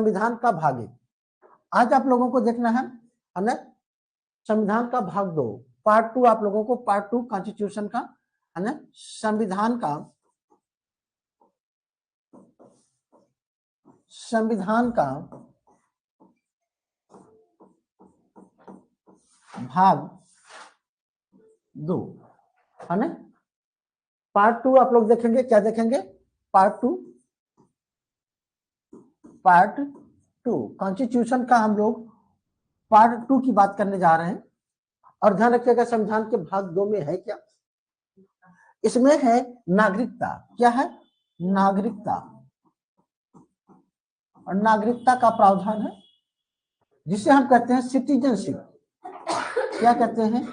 संविधान का भाग 1। आज आप लोगों को देखना है ना संविधान का भाग 2 पार्ट 2। आप लोगों को पार्ट 2 कॉन्स्टिट्यूशन का है ना संविधान का भाग 2 है ना। पार्ट 2 आप लोग देखेंगे, क्या देखेंगे? पार्ट 2 कॉन्स्टिट्यूशन का हम लोग पार्ट 2 की बात करने जा रहे हैं। और ध्यान रखिएगा संविधान के भाग 2 में है क्या? इसमें है नागरिकता। क्या है? नागरिकता। और नागरिकता का प्रावधान है जिसे हम कहते हैं सिटीजनशिप। क्या कहते हैं?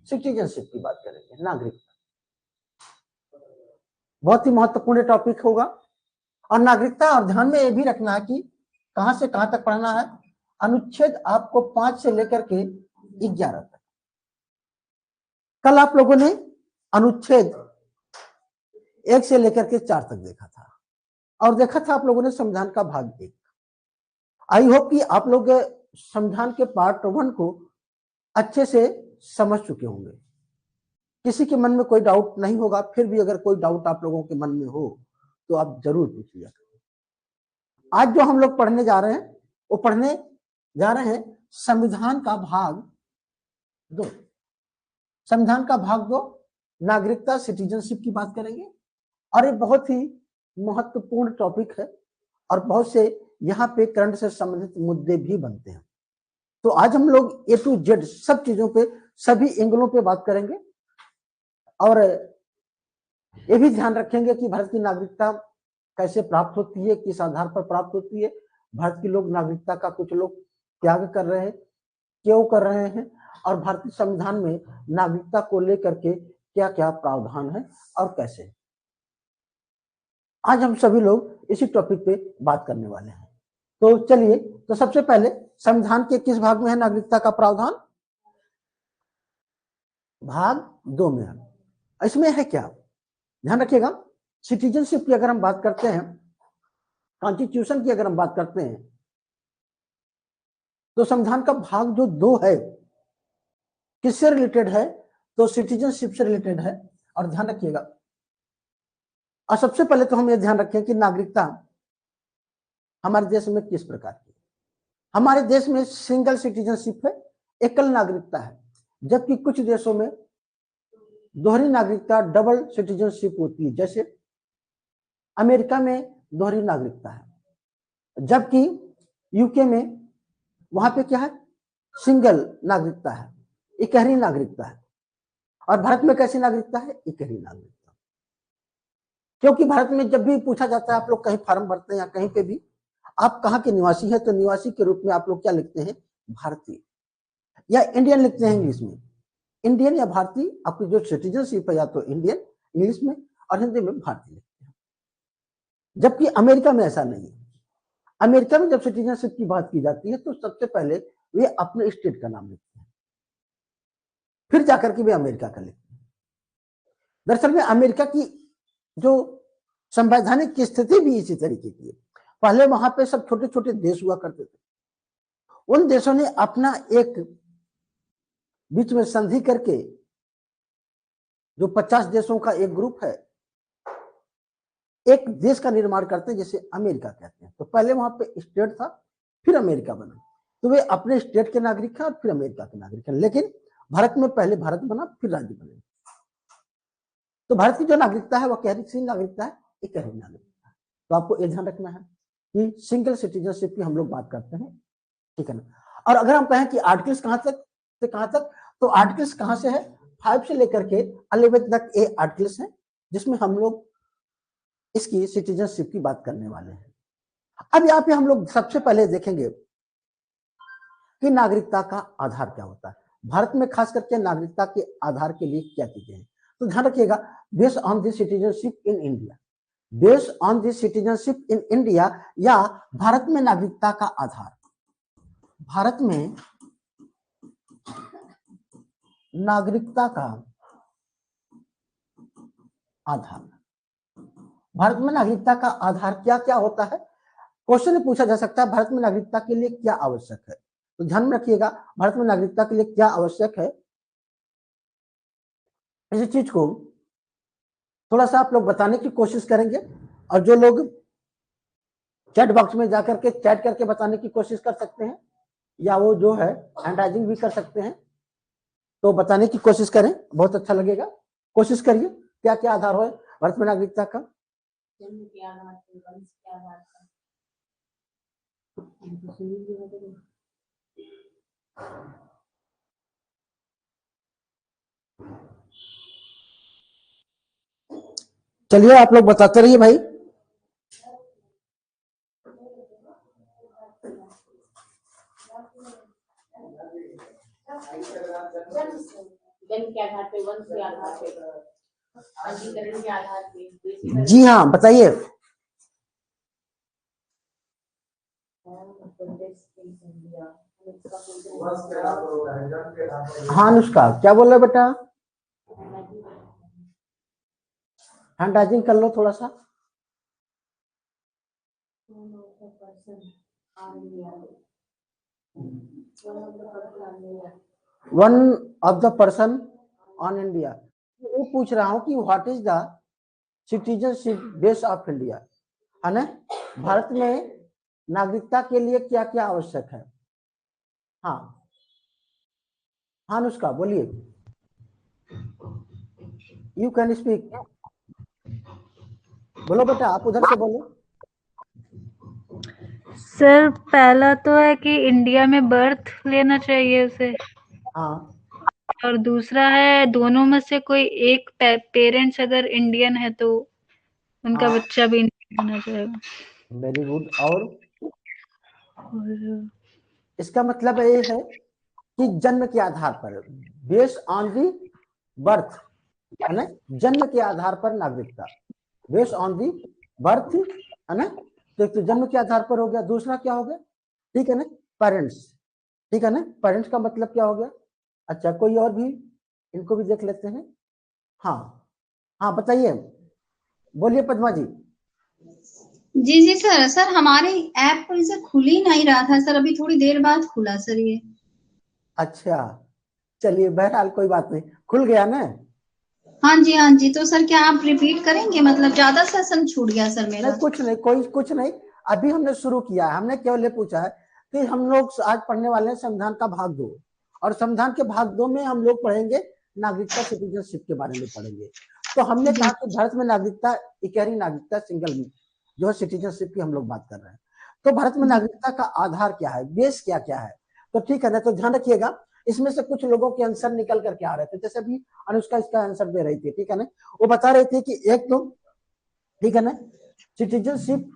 सिटीजनशिप की बात करेंगे। नागरिकता बहुत ही महत्वपूर्ण टॉपिक होगा। और नागरिकता, और ध्यान में ये भी रखना है कि कहां से कहां तक पढ़ना है। अनुच्छेद आपको 5 से लेकर के 11 तक। कल आप लोगों ने अनुच्छेद 1 से लेकर के 4 तक देखा था और देखा था आप लोगों ने संविधान का भाग 1। आई होप कि आप लोग संविधान के पार्ट 1 को अच्छे से समझ चुके होंगे। किसी के मन में कोई डाउट नहीं होगा। फिर भी अगर कोई डाउट आप लोगों के मन में हो तो आप जरूर पूछिए। आज जो हम लोग पढ़ने जा रहे हैं वो पढ़ने जा रहे हैं संविधान का भाग 2। संविधान का भाग 2 नागरिकता, सिटीजनशिप की बात करेंगे। और ये बहुत ही महत्वपूर्ण टॉपिक है और बहुत से यहाँ पे करंट से संबंधित मुद्दे भी बनते हैं। तो आज हम लोग A to Z सब चीजों पे, सभी एंगलों पे बात करेंगे। और ये भी ध्यान रखेंगे कि भारत की नागरिकता कैसे प्राप्त होती है, किस आधार पर प्राप्त होती है, भारत के लोग नागरिकता का कुछ लोग त्याग कर रहे हैं, क्यों कर रहे हैं, और भारतीय संविधान में नागरिकता को लेकर के क्या क्या प्रावधान है और कैसे। आज हम सभी लोग इसी टॉपिक पे बात करने वाले हैं। तो चलिए, तो सबसे पहले संविधान के किस भाग में है नागरिकता का प्रावधान? भाग 2 में है। इसमें है क्या? ध्यान रखिएगा, सिटीजनशिप की अगर हम बात करते हैं, कॉन्स्टिट्यूशन की अगर हम बात करते हैं, तो संविधान का भाग जो 2 है किससे रिलेटेड है? तो सिटीजनशिप से रिलेटेड है। और ध्यान रखिएगा, और सबसे पहले तो हम ये ध्यान रखें कि नागरिकता हमारे देश में किस प्रकार की। हमारे देश में सिंगल सिटीजनशिप है, एकल नागरिकता है। जबकि कुछ देशों में दोहरी नागरिकता, डबल सिटीजनशिप होती है। जैसे अमेरिका में दोहरी नागरिकता है, जबकि यूके में वहां पे क्या है? सिंगल नागरिकता है, इकहरी नागरिकता है। और भारत में कैसी नागरिकता है? इकहरी नागरिकता। क्योंकि भारत में जब भी पूछा जाता है, आप लोग कहीं फॉर्म भरते हैं या कहीं पे भी, आप कहाँ के निवासी हैं, तो निवासी के रूप में आप लोग क्या लिखते हैं? भारतीय या इंडियन लिखते हैं इंग्लिश में। इंडियन या भारतीय, आपकी जो सिटीजनशिप है या तो इंडियन इंग्लिश में और हिंदी में भारतीय लिखते हैं। जबकि अमेरिका में ऐसा नहीं है। अमेरिका में जब सिटीजनशिप की बात की जाती है तो सबसे पहले वे अपने स्टेट का नाम लिखते हैं, फिर जाकर के वे अमेरिका का लिखते हैं। दरअसल में अमेरिका की जो संवैधानिक स्थिति भी इसी तरीके की है। पहले वहां पे सब छोटे छोटे देश हुआ करते थे। उन देशों ने अपना एक बीच में संधि करके, जो 50 देशों का एक ग्रुप है, एक देश का निर्माण करते हैं जिसे अमेरिका कहते हैं। तो पहले वहां पे स्टेट था, फिर अमेरिका बना। तो वे अपने स्टेट के नागरिक हैं और फिर अमेरिका के नागरिक हैं। लेकिन भारत में पहले भारत बना, फिर राज्य बने। तो भारत की जो नागरिकता है वह कैसी नागरिकता है? इकहरी नागरिकता है। तो आपको यह ध्यान रखना है कि सिंगल सिटीजनशिप की हम लोग बात करते हैं, ठीक है ना। और अगर हम कहें कि आर्टिकल्स कहां तक से कहां तक, तो आर्टिकल्स कहां से है? 5 से लेकर के 11 तक ये आर्टिकल्स है जिसमें हम लोग इसकी सिटीजनशिप की बात करने वाले हैं। अब यहाँ पे हम लोग सबसे पहले देखेंगे कि नागरिकता का आधार क्या होता है। भारत में खास करके नागरिकता के आधार के लिए क्या चीजें हैं, तो ध्यान रखिएगा। Based on the citizenship in India, based on the citizenship in India, या भारत में नागरिकता का आधार। भारत में नागरिकता का आधार, भारत में नागरिकता का आधार क्या क्या होता है? क्वेश्चन पूछा जा सकता है भारत में नागरिकता के लिए क्या आवश्यक है, तो ध्यान में रखिएगा भारत में नागरिकता के लिए क्या आवश्यक है, इस चीज को थोड़ा सा आप लोग बताने की कोशिश करेंगे, और जो लोग चैट बॉक्स में जाकर के चैट करके बताने की कोशिश कर सकते हैं, या वो जो है हैंड राइजिंग भी कर सकते हैं, तो बताने की कोशिश करें, बहुत अच्छा लगेगा। कोशिश करिए क्या क्या आधार है भारत में नागरिकता का। चलिए आप लोग बताते रहिए भाई। जन्म के आधार पे, वंश के आधार पे, पंजीकरण के आधार पे। जी हाँ बताइए। हाँ अनुष्का क्या बोल रहे बेटा? हैंड राइजिंग कर लो थोड़ा सा। One of the person on India. वो पूछ रहा हूँ कि what is the citizenship base of India, है ना? भारत में नागरिकता के लिए क्या क्या आवश्यक है? हाँ हाँ अनुष्का बोलिए, यू कैन स्पीक। बोलो बेटा, आप उधर से बोलो। सर पहला तो है कि इंडिया में बर्थ लेना चाहिए उसे, हाँ और दूसरा है दोनों में से कोई एक पेरेंट्स अगर इंडियन है तो उनका हाँ बच्चा भी इंडियन होना चाहिए। Very good. और और इसका मतलब ये है कि जन्म के आधार पर, बेस्ड ऑन दी बर्थ, है ना? जन्म के आधार पर नागरिकता, बेस्ड ऑन दी बर्थ, है ना? तो एक तो जन्म के आधार पर हो गया, दूसरा क्या हो गया? ठीक है ना, पेरेंट्स। ठीक है ना, पेरेंट्स का मतलब क्या हो गया? अच्छा कोई और भी, इनको भी देख लेते हैं। हाँ हाँ बताइए, बोलिए पद्मा जी। जी जी सर। सर हमारे ऐप पर सर खुल ही नहीं रहा था सर, अभी थोड़ी देर बाद खुला सर ये। अच्छा चलिए बहरहाल कोई बात नहीं, खुल गया ना? हाँ जी, तो सर क्या आप रिपीट करेंगे? मतलब ज्यादा सेशन छूट गया सर नहीं मेरा। कुछ नहीं, कोई कुछ नहीं, अभी हमने शुरू किया है। हमने केवल ये पूछा है कि हम लोग आज पढ़ने वाले हैं संविधान का भाग 2, और संविधान के भाग 2 में हम लोग पढ़ेंगे नागरिकता, सिटीजनशिप के बारे में पढ़ेंगे। तो हमने कहा कि भारत में नागरिकता, इकहरी नागरिकता, सिंगल जो है सिटीजनशिप की हम लोग बात कर रहे हैं। तो भारत में नागरिकता का आधार क्या है, बेस क्या क्या है? तो ठीक है ना, तो ध्यान रखिएगा, इसमें से कुछ लोगों के आंसर निकल करके आ रहे थे, जैसे अभी अनुष्का इसका आंसर दे रही थी, ठीक है ना? वो बता रही थी कि एक तो, ठीक है ना, सिटीजनशिप,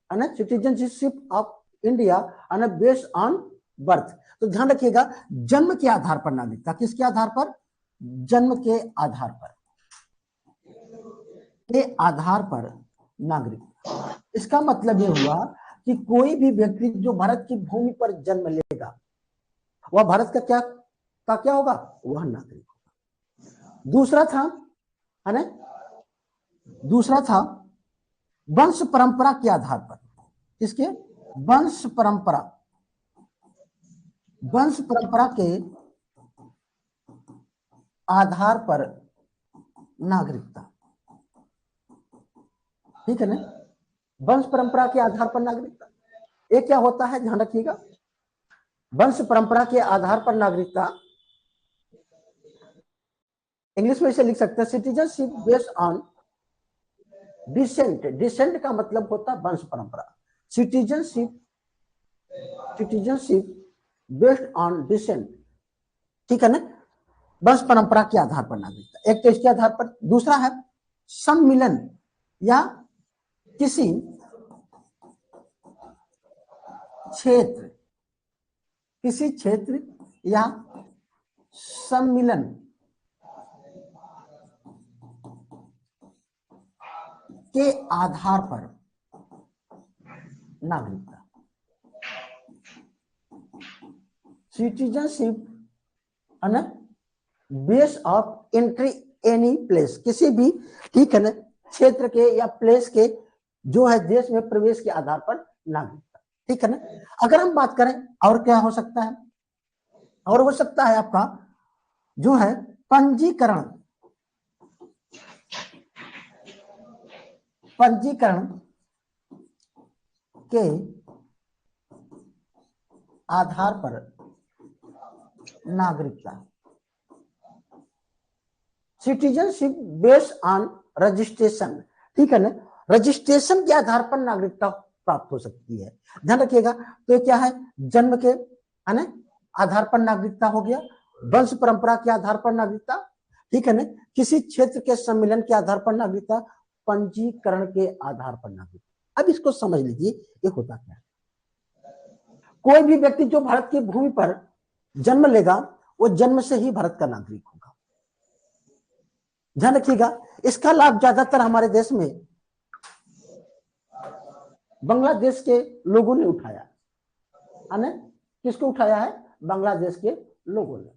है ना, सिटीजनशिप ऑफ इंडिया है ना, बेस्ड ऑन बर्थ। तो ध्यान रखिएगा, जन्म के आधार पर नागरिकता, किसके आधार पर? जन्म के आधार पर, के आधार पर नागरिकता। इसका मतलब यह हुआ कि कोई भी व्यक्ति जो भारत की भूमि पर जन्म लेगा, वह भारत का क्या होगा? वह नागरिक होगा। दूसरा था, है ना, दूसरा था वंश परंपरा के आधार पर। किसके? वंश परंपरा, वंश परंपरा के आधार पर नागरिकता। ठीक है ना, वंश परंपरा के आधार पर नागरिकता। ये क्या होता है, ध्यान रखिएगा, वंश परंपरा के आधार पर नागरिकता, इंग्लिश में इसे लिख सकते हैं citizenship based on descent. Descent का मतलब होता है वंश परंपरा। Citizenship, citizenship based on descent, ठीक है ना, वंश परंपरा के आधार पर नागरिकता, एक तो इसके आधार पर। दूसरा है सम्मिलन या किसी क्षेत्र, किसी क्षेत्र या सम्मिलन के आधार पर नागरिकता। सिटीजनशिप, है ना, base of entry any place, किसी भी, ठीक है ना, क्षेत्र के या प्लेस के जो है देश में प्रवेश के आधार पर नागरिकता, ठीक है ना। अगर हम बात करें और क्या हो सकता है, और हो सकता है आपका जो है पंजीकरण, पंजीकरण के आधार पर नागरिकता, सिटीजनशिप बेस्ड ऑन रजिस्ट्रेशन, ठीक है ना। रजिस्ट्रेशन के आधार पर नागरिकता प्राप्त हो सकती है, ध्यान रखिएगा। तो ये क्या है, जन्म के है ना आधार पर नागरिकता हो गया, वंश परंपरा के आधार पर नागरिकता, ठीक है ना, किसी क्षेत्र के सम्मेलन के आधार पर नागरिकता, पंजीकरण के आधार पर नागरिकता। अब इसको समझ लीजिए ये होता क्या है। कोई भी व्यक्ति जो भारत की भूमि पर जन्म लेगा वो जन्म से ही भारत का नागरिक होगा, ध्यान रखिएगा। इसका लाभ ज्यादातर हमारे देश में बांग्लादेश के लोगों ने उठाया है ना। किसको उठाया है, बांग्लादेश के लोगों ने।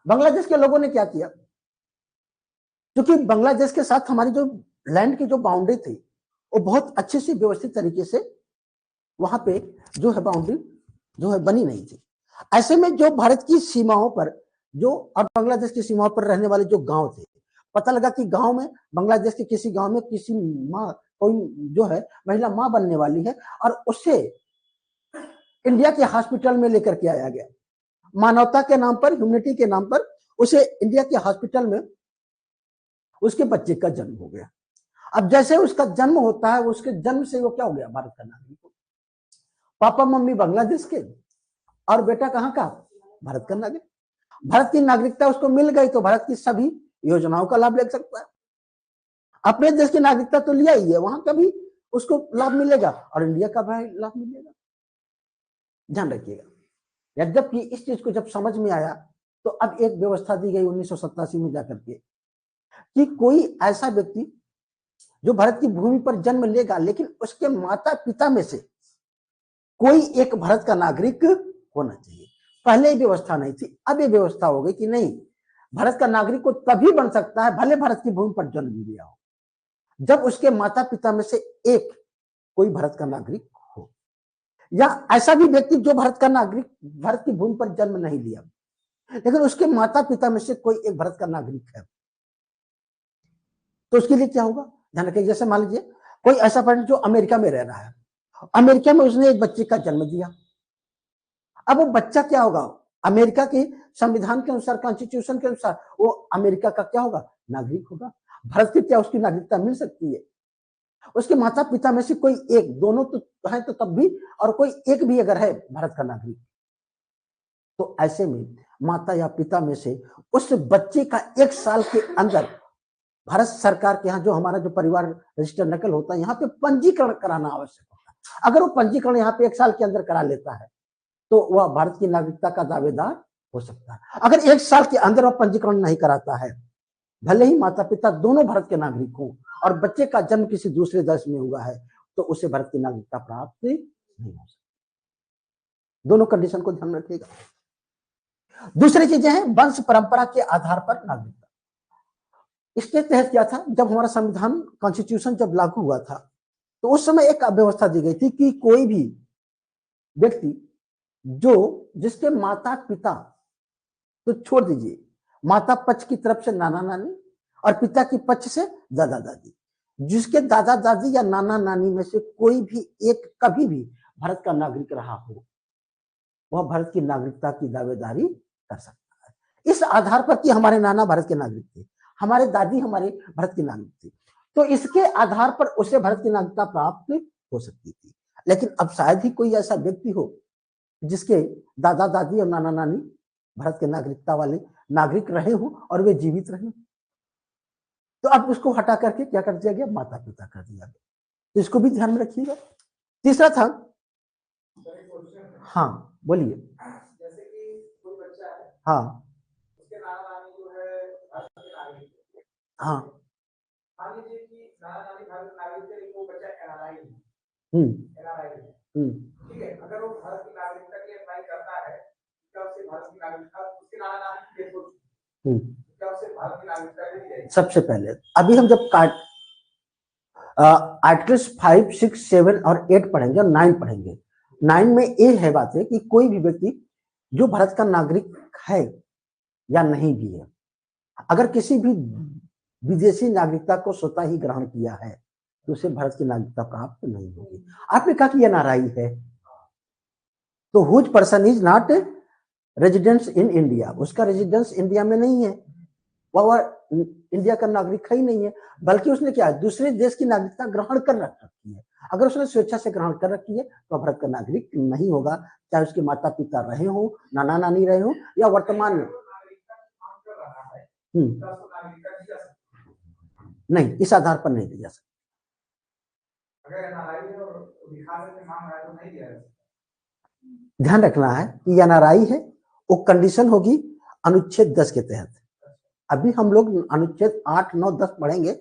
बांग्लादेश के लोगों ने क्या किया, क्योंकि बांग्लादेश के साथ हमारी जो लैंड की जो बाउंड्री थी वो बहुत अच्छे से व्यवस्थित तरीके से वहां पे जो है बाउंड्री जो है बनी नहीं थी। ऐसे में जो भारत की सीमाओं पर जो और बांग्लादेश की सीमाओं पर रहने वाले जो गांव थे, पता लगा कि गांव में बांग्लादेश के किसी गांव में किसी माँ कोई जो है महिला माँ बनने वाली है और उससे इंडिया के हॉस्पिटल में लेकर के आया गया। मानवता के नाम पर, ह्यूमैनिटी के नाम पर उसे इंडिया के हॉस्पिटल में उसके बच्चे का जन्म हो गया। अब जैसे उसका जन्म होता है उसके जन्म से वो क्या हो गया, भारत का नागरिक। पापा मम्मी बांग्लादेश के और बेटा कहाँ का, भारत का नागरिक। भारत की नागरिकता उसको मिल गई तो भारत की सभी योजनाओं का लाभ ले सकता है। अपने देश की नागरिकता तो लिया ही है, वहां का भी उसको लाभ मिलेगा और इंडिया का भी लाभ मिलेगा, ध्यान रखिएगा। यद्यपि इस चीज को जब समझ में आया तो अब एक व्यवस्था दी गई 1987 में जाकर के कि कोई ऐसा व्यक्ति जो भारत की भूमि पर जन्म लेगा लेकिन उसके माता पिता में से कोई एक भारत का नागरिक होना चाहिए। पहले ये व्यवस्था नहीं थी, अब ये व्यवस्था हो गई कि नहीं, भारत का नागरिक को तभी बन सकता है भले भारत की भूमि पर जन्म लिया हो, जब उसके माता पिता में से एक कोई भारत का नागरिक हो, या ऐसा भी व्यक्ति जो भारत का नागरिक भारत की भूमि पर जन्म नहीं लिया लेकिन उसके माता पिता में से कोई एक भारत का नागरिक है। तो उसके लिए क्या होगा, ध्यान रखिए। जैसे मान लीजिए कोई ऐसा पर्सन जो अमेरिका में रह रहा है, अमेरिका में उसने एक बच्चे का जन्म दिया। अब वो बच्चा क्या होगा, अमेरिका के संविधान के अनुसार, कॉन्स्टिट्यूशन के अनुसार वो अमेरिका का क्या होगा, नागरिक होगा। भारत की क्या उसकी नागरिकता मिल सकती है। उसके माता पिता में से कोई एक, दोनों तो है तो तब भी, और कोई एक भी अगर है भारत का नागरिक, तो ऐसे में माता या पिता में से उस बच्चे का 1 साल के अंदर भारत सरकार के यहाँ जो हमारा जो परिवार रजिस्टर नकल होता है यहाँ पे पंजीकरण कराना आवश्यक होता है। अगर वो पंजीकरण यहाँ पे 1 साल के अंदर करा लेता है तो वह भारत की नागरिकता का दावेदार हो सकता है। अगर 1 साल के अंदर वह पंजीकरण नहीं कराता है, भले ही माता पिता दोनों भारत के नागरिक हों और बच्चे का जन्म किसी दूसरे देश में हुआ है, तो उसे भारत की नागरिकता प्राप्त नहीं हो सकती। दोनों कंडीशन को ध्यान रखिएगा। दूसरी चीजें हैं वंश परंपरा के आधार पर नागरिकता। इसके तहत क्या था, जब हमारा संविधान कॉन्स्टिट्यूशन जब लागू हुआ था तो उस समय एक व्यवस्था दी गई थी कि कोई भी व्यक्ति जो जिसके माता पिता, तो छोड़ दीजिए माता पक्ष की तरफ से नाना नानी और पिता की पक्ष से दादा दादी, जिसके दादा दादी या नाना नानी में से कोई भी एक कभी भी भारत का नागरिक रहा हो, वह भारत की नागरिकता की दावेदारी कर सकता है इस आधार पर कि हमारे नाना भारत के नागरिक थे, हमारे दादी हमारे भारत की नागरिक थी, तो इसके आधार पर उसे भारत की नागरिकता प्राप्त हो सकती थी। लेकिन अब शायद ही कोई ऐसा व्यक्ति हो जिसके दादा दादी और नाना नानी भारत के नागरिकता वाले नागरिक रहे हो और वे जीवित रहे, तो अब उसको हटा करके क्या कर दिया गया, माता पिता कर दिया गया। तो इसको भी ध्यान में रखिएगा। तीसरा था, हाँ बोलिए। जैसे कि कोई बच्चा है, हाँ उसके नाना नानी जो है भारत के नागरिक है। हाँ मान लीजिए कि नाना नानी भारत के नागरिक है लेकिन वो बच्चा एनआरआई है। ठीक है, अगर वो भारत की नागरिकता के लिए अप्लाई करता है, क्या उसे भारत की नागरिकता, उसके नाना नानी की डेथ हो चुकी है, क्या उसे भारत की नागरिकता मिल जाएगी? सबसे पहले अभी हम जब आर्टिकल्स 5, 6, 7 और 8 पढ़ेंगे और 9 पढ़ेंगे। 9 में ये है बात है कि कोई भी व्यक्ति जो भारत का नागरिक है या नहीं भी है, अगर किसी भी विदेशी नागरिकता को स्वतः ही ग्रहण किया है तो उसे भारत की नागरिकता प्राप्त नहीं होगी। आपने कहा कि एनआरआई है, तो whose person is not residence in India, उसका रेजिडेंस इंडिया में नहीं है, वह इंडिया का नागरिक है ही नहीं है, बल्कि उसने क्या है, दूसरे देश की नागरिकता ग्रहण कर रखी है। अगर उसने स्वेच्छा से ग्रहण कर रखी है तो भारत का नागरिक नहीं होगा, चाहे उसके माता पिता रहे हो, नाना नानी रहे हो या वर्तमान में। नहीं, इस आधार पर नहीं दिया जा सकता। ध्यान रखना है कि एनआरआई है, वो कंडीशन होगी अनुच्छेद 10 के तहत। अभी हम लोग अनुच्छेद 8, 9, 10 पढ़ेंगे,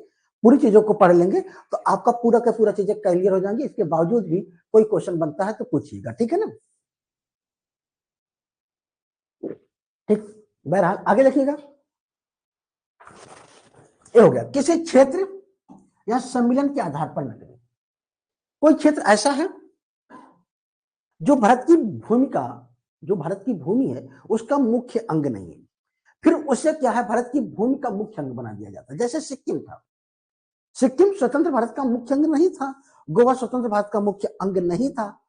पूरी चीजों को पढ़ लेंगे तो आपका पूरा का पूरा चीजें क्लियर हो जाएंगी। इसके बावजूद भी कोई क्वेश्चन बनता है तो पूछिएगा, ठीक है ना। ठीक, बहरहाल आगे देखिएगा। ये हो गया किसी क्षेत्र या सम्मेलन के आधार पर नगरी। कोई क्षेत्र ऐसा है जो भारत की भूमि है उसका मुख्य अंग नहीं है, फिर उसे क्या है, भारत की भूमि का मुख्य अंग बना दिया जाता है। जैसे सिक्किम था, सिक्किम स्वतंत्र भारत का मुख्य अंग नहीं था, गोवा स्वतंत्र भारत का मुख्य अंग नहीं था,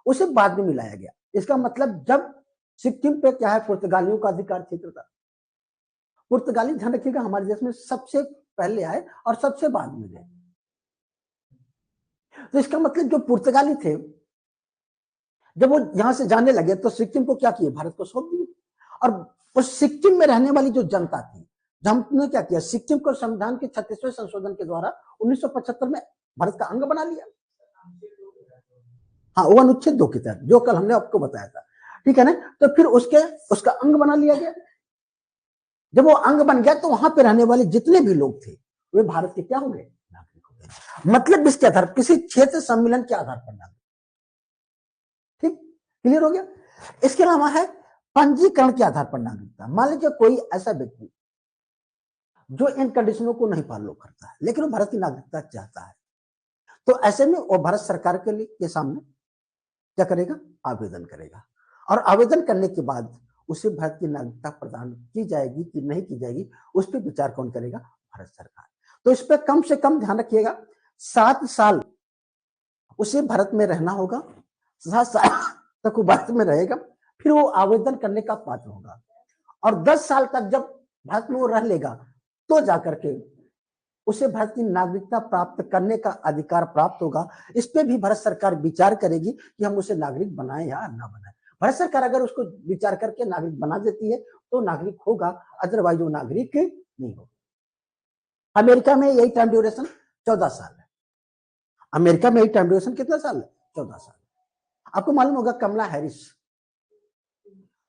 उसे बाद में मिलाया गया। इसका मतलब जब सिक्किम पे क्या है, पुर्तगालियों का अधिकार क्षेत्र था। पुर्तगाली, ध्यान रखिएगा, हमारे देश में सबसे पहले आए और सबसे बाद में गए। तो इसका मतलब जो पुर्तगाली थे, जब वो यहां से जाने लगे तो सिक्किम को क्या किए, भारत को सौंप दिए। और उस सिक्किम में रहने वाली जो जनता थी, हमने क्या किया, सिक्किम को संविधान के 36वें संशोधन के द्वारा 1975 में भारत का अंग बना लिया। हाँ, वो अनुच्छेद 2 के तहत, जो कल हमने आपको बताया था, ठीक है ना। तो फिर उसका अंग बना लिया गया। जब वो अंग बन गया तो वहां पे रहने वाले जितने भी लोग थे वे भारत के क्या हो गए, नागरिक हो गए। मतलब इसके आधार, किसी क्षेत्र सम्मेलन के आधार पर नागरिक। ठीक, क्लियर हो गया। इसके अलावा है पंजीकरण के आधार पर नागरिकता। मान लीजिए कोई ऐसा व्यक्ति जो इन कंडीशनों को नहीं फॉलो करता है लेकिन वो भारत की नागरिकता चाहता है, तो ऐसे में वो भारत सरकार के सामने क्या करेगा, आवेदन करेगा। और आवेदन करने के बाद उसे भारत की नागरिकता प्रदान की जाएगी कि नहीं की जाएगी, उस पर विचार कौन करेगा, भारत सरकार। तो इस पर कम से कम ध्यान रखिएगा, 7 साल उसे भारत में रहना होगा, 7 साल तक वो भारत में रहेगा, फिर वो आवेदन करने का पात्र होगा। और 10 साल तक जब भारत में वो रह लेगा तो जाकर के उसे भारत की नागरिकता प्राप्त करने का अधिकार प्राप्त होगा। इस पे भी भारत सरकार विचार करेगी कि हम उसे नागरिक बनाएं या ना बनाएं। भारत सरकार अगर उसको विचार करके नागरिक बना देती है तो नागरिक होगा, अदरवाइज वो नागरिक नहीं होगा। अमेरिका में यही टाइम ड्यूरेशन 14 साल है। अमेरिका में यही टाइम ड्यूरेशन कितना साल है, 14 साल। आपको मालूम होगा कमला हैरिस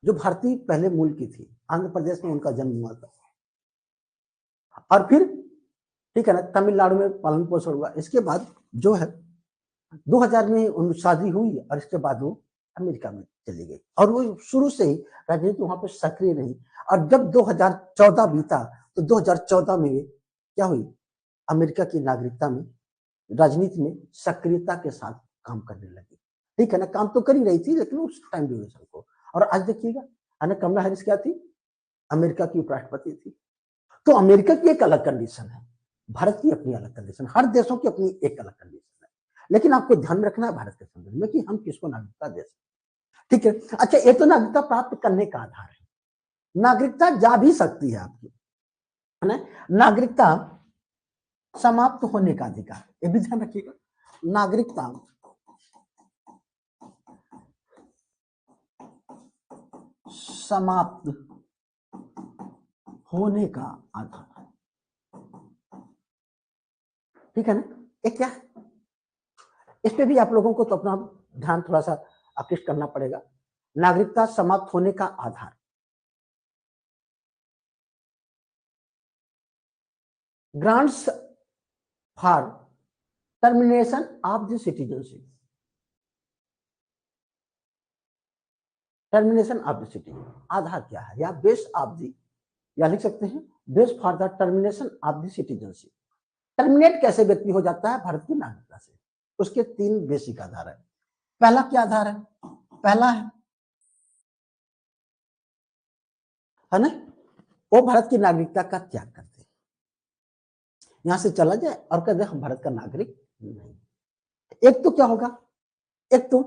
जो भारतीय पहले मूल की थी, आंध्र प्रदेश में उनका जन्म हुआ था, और फिर ठीक है ना तमिलनाडु में पालन पोषण हुआ। इसके बाद जो है 2000 में उनकी शादी हुई और इसके बाद वो अमेरिका में चली गई और वो शुरू से ही राजनीति वहां पर सक्रिय रही। और जब 2014 बीता तो 2014 में क्या हुई, अमेरिका की नागरिकता में, राजनीति में सक्रियता के साथ काम करने लगी। ठीक है ना, काम तो कर ही रही थी लेकिन उस टाइम ड्यूरेशन को। और आज देखिएगा कमला हैरिस क्या थी, अमेरिका की उपराष्ट्रपति थी। तो अमेरिका की एक अलग कंडीशन है, भारत की अपनी अलग कंडीशन, हर देशों की अपनी एक अलग कंडीशन है। लेकिन आपको ध्यान रखना है भारत के संदर्भ में कि हम किसको नागरिकता दे सकते। ठीक है, अच्छा, ये तो नागरिकता प्राप्त करने का आधार है। नागरिकता जा भी सकती है आपकी, है ना। नागरिकता समाप्त होने का अधिकार, ये भी ध्यान रखिएगा। नागरिकता समाप्त होने का आधार, ठीक है ना। एक क्या, इस पे भी आप लोगों को तो अपना ध्यान थोड़ा सा आकृष्ट करना पड़ेगा। नागरिकता समाप्त होने का आधार, grounds for termination of the citizenship, termination of the citizen, आधार क्या है, या बेस ऑफ द, या लिख सकते हैं base for the termination of the citizenship. Terminate कैसे व्यक्ति हो जाता है भारत की नागरिकता से? उसके 3 बेसिक आधार है। पहला क्या आधार है? पहला है ना, वो भारत की नागरिकता का त्याग करते हैं, यहां से चला जाए और कहते हम भारत का नागरिक नहीं। एक तो क्या होगा, एक तो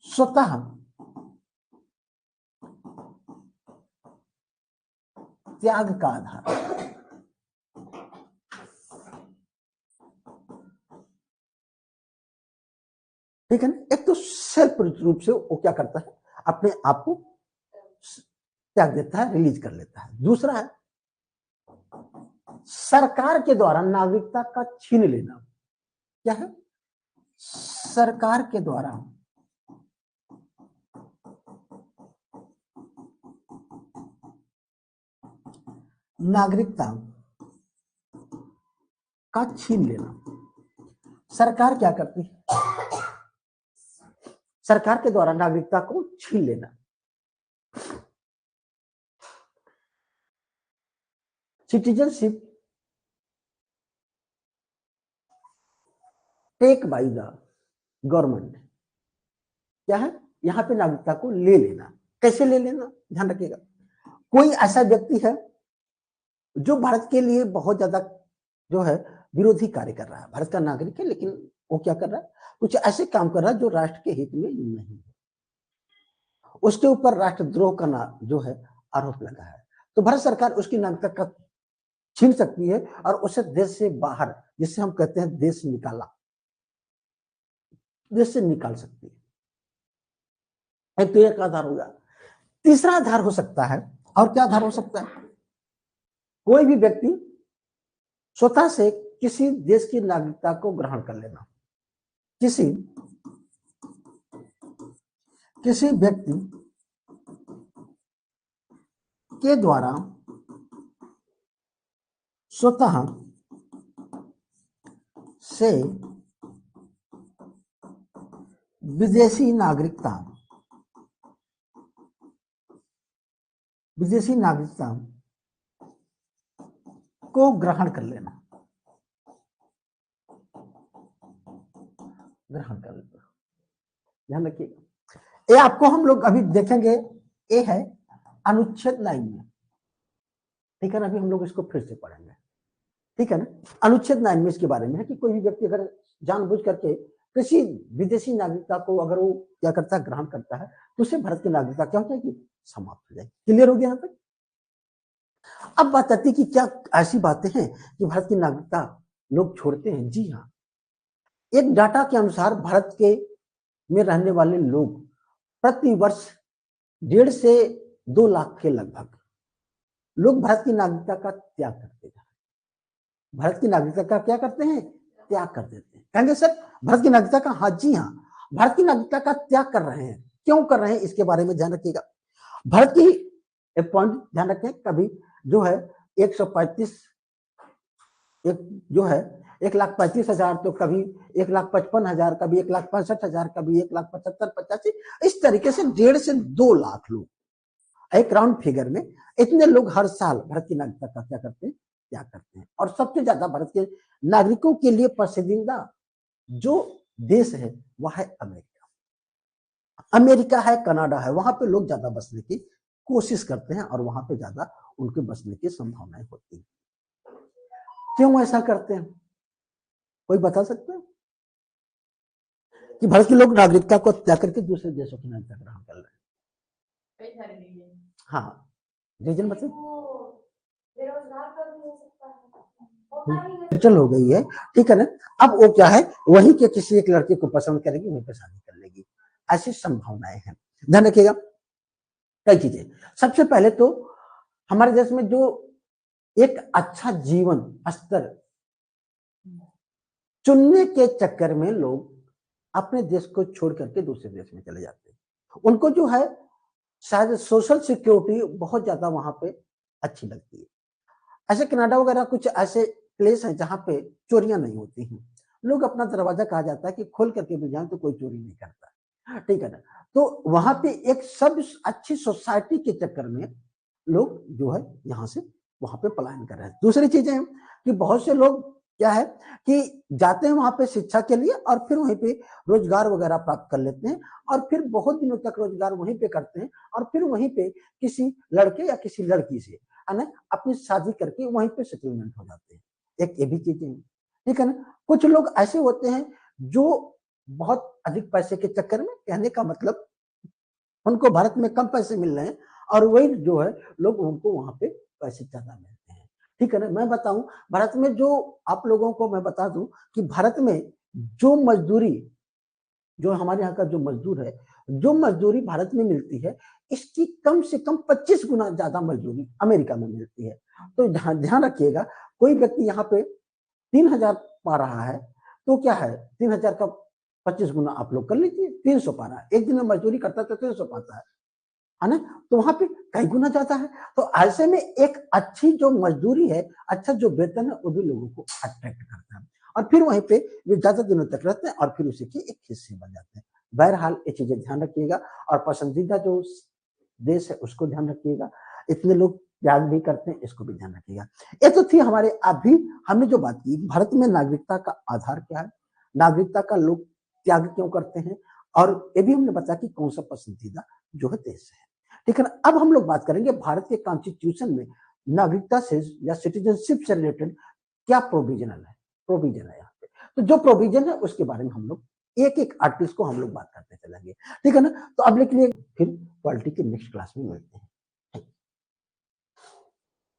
स्वतः त्याग का आधार, ठीक है ना। एक तो सेल्फ रूप से वो क्या करता है, अपने आप को त्याग देता है, रिलीज कर लेता है। दूसरा है सरकार के द्वारा नागरिकता का छीन लेना। क्या है? सरकार के द्वारा नागरिकता का छीन लेना। सरकार क्या करती है? सरकार के द्वारा नागरिकता को छीन लेना। Citizenship take by the government, क्या है? यहां पे नागरिकता को ले लेना। कैसे ले लेना, ध्यान रखिएगा। कोई ऐसा व्यक्ति है जो भारत के लिए बहुत ज्यादा जो है विरोधी कार्य कर रहा है, भारत का नागरिक है, लेकिन वो क्या कर रहा है, कुछ ऐसे काम कर रहा है जो राष्ट्र के हित में नहीं है, उसके ऊपर राष्ट्रद्रोह का जो है आरोप लगा है, तो भारत सरकार उसकी नागरिकता का छीन सकती है और उसे देश से बाहर, जिसे हम कहते हैं देश निकाला, देश से निकाल सकती है। एक तो एक आधार होगा। तीसरा आधार हो सकता है, और क्या आधार हो सकता है? कोई भी व्यक्ति स्वतः से किसी देश की नागरिकता को ग्रहण कर लेना। किसी व्यक्ति के द्वारा स्वतः से विदेशी नागरिकता को ग्रहण कर लेना, ध्यान रखिएगा। ये आपको हम लोग अभी देखेंगे, ये है अनुच्छेद 9 में, ठीक है ना। अभी हम लोग इसको फिर से पढ़ेंगे, ठीक है ना। अनुच्छेद 9 में इसके बारे में है कि कोई भी व्यक्ति अगर जानबूझ करके किसी विदेशी नागरिकता को अगर वो क्या करता है, ग्रहण करता है, तो उसे भारत की नागरिकता क्या हो जाएगी, समाप्त हो जाएगी। क्लियर हो गया यहाँ तक? अब बात आती है कि क्या ऐसी बातें हैं कि भारत की नागरिकता लोग छोड़ते हैं? जी हाँ। एक डाटा के अनुसार भारत के में रहने वाले लोग प्रति वर्ष 1.5 से 2 लाख के लगभग लोग भारत की नागरिकता का त्याग करते हैं। भारत की नागरिकता का क्या करते हैं? त्याग कर देते हैं। कहेंगे सर भारत की नागरिकता का? हाँ जी हाँ, भारत की नागरिकता का त्याग कर रहे हैं। क्यों कर रहे हैं, इसके बारे में ध्यान रखिएगा। भारत की एक पॉइंट ध्यान रखें, कभी जो है 135 जो है 1,35,000, तो कभी 1,55,000, कभी 1,65,000, कभी 1,75,85, इस तरीके से 1.5 से 2 लाख लोग, एक राउंड फिगर में इतने लोग हर साल भारत की नागरिकता का क्या करते हैं, त्याग करते हैं। और सबसे ज्यादा भारत के नागरिकों के लिए पसंदीदा जो देश है वह है अमेरिका है, कनाडा है, वहां पे लोग ज्यादा बसने की कोशिश करते हैं और वहां पे ज्यादा उनके बसने की संभावनाएं होती है। क्यों ऐसा करते हैं, कोई बता सकते हैं कि भारत के लोग नागरिकता को त्याग करके दूसरे देशों की नागरिकता ग्रहण कर रहे हैं? हाँ, रीजन मतलब चल हो गई है, ठीक है ना। अब वो क्या है, वहीं के किसी एक लड़के को पसंद करेगी, वहीं पर शादी कर लेगी, ऐसी संभावनाएं हैं। ध्यान रखिएगा कई चीजें। सबसे पहले तो हमारे देश में जो एक अच्छा जीवन स्तर चुनने के चक्कर में लोग अपने देश को छोड़ करके दूसरे देश में चले जाते हैं। उनको जो है शायद सोशल सिक्योरिटी बहुत ज्यादा वहां पे अच्छी लगती है। ऐसे कनाडा वगैरह कुछ ऐसे प्लेस हैं जहां पे चोरियां नहीं होती हैं, लोग अपना दरवाजा कहा जाता है कि खोल करके भी जाए तो कोई चोरी नहीं करता, ठीक है ना। तो वहां पे एक सब अच्छी सोसाइटी के चक्कर में लोग जो है यहाँ से वहां पे पलायन कर रहे हैं। दूसरी चीजें कि बहुत से लोग क्या है कि जाते हैं वहां पे शिक्षा के लिए और फिर वहीं पे रोजगार वगैरह प्राप्त कर लेते हैं और फिर बहुत दिनों तक रोजगार वहीं पे करते हैं और फिर वहीं पे किसी लड़के या किसी लड़की से है ना अपनी शादी करके वहीं पे सेटलमेंट हो जाते हैं। एक ये भी चीजें हैं, ठीक है ना। कुछ लोग ऐसे होते हैं जो बहुत अधिक पैसे के चक्कर में, कहने का मतलब उनको भारत में कम पैसे मिल रहे हैं और वही जो है लोग उनको वहां पे पैसे ज्यादा मिलते हैं, ठीक है ना। मैं बताऊं भारत में जो आप लोगों को मैं बता दूं कि भारत में जो मजदूरी, जो हमारे यहाँ का जो मजदूर है, जो मजदूरी भारत में मिलती है इसकी कम से कम 25 गुना ज्यादा मजदूरी अमेरिका में मिलती है। तो ध्यान रखिएगा, कोई व्यक्ति यहाँ पे 3,000 पा रहा है तो क्या है 3,000 का 25 गुना आप लोग कर लीजिए, 300 पा रहा है। एक दिन में मजदूरी करता है तो 300 पाता है ना। तो वहां पे कई गुना ज्यादा है। तो ऐसे में एक अच्छी जो मजदूरी है, अच्छा जो वेतन है वो भी लोगों को अट्रैक्ट करता है और फिर वहीं पे वे ज्यादा दिनों तक रहते हैं और फिर उसी के एक हिस्से बन जाते हैं। बहरहाल ये चीजें ध्यान रखिएगा और पसंदीदा जो देश है उसको ध्यान रखिएगा। इतने लोग त्याग भी करते हैं, इसको भी ध्यान रखिएगा। ये तो थी हमारे अभी हमने जो बात की भारत में नागरिकता का आधार क्या है, नागरिकता का लोग त्याग क्यों करते हैं और ये भी हमने बताया कि कौन सा पसंदीदा जो है देश है, ठीक है ना। अब हम लोग बात करेंगे भारत के कॉन्स्टिट्यूशन में नागरिकता से या सिटीजनशिप से रिलेटेड क्या प्रोविजन है यहाँ पे। तो जो प्रोविजन है उसके बारे में हम लोग एक एक आर्टिकल्स को हम लोग बात करते चलेंगे, ठीक है ना। तो अब लेकिन फिर पॉलिटी के नेक्स्ट क्लास में मिलते हैं।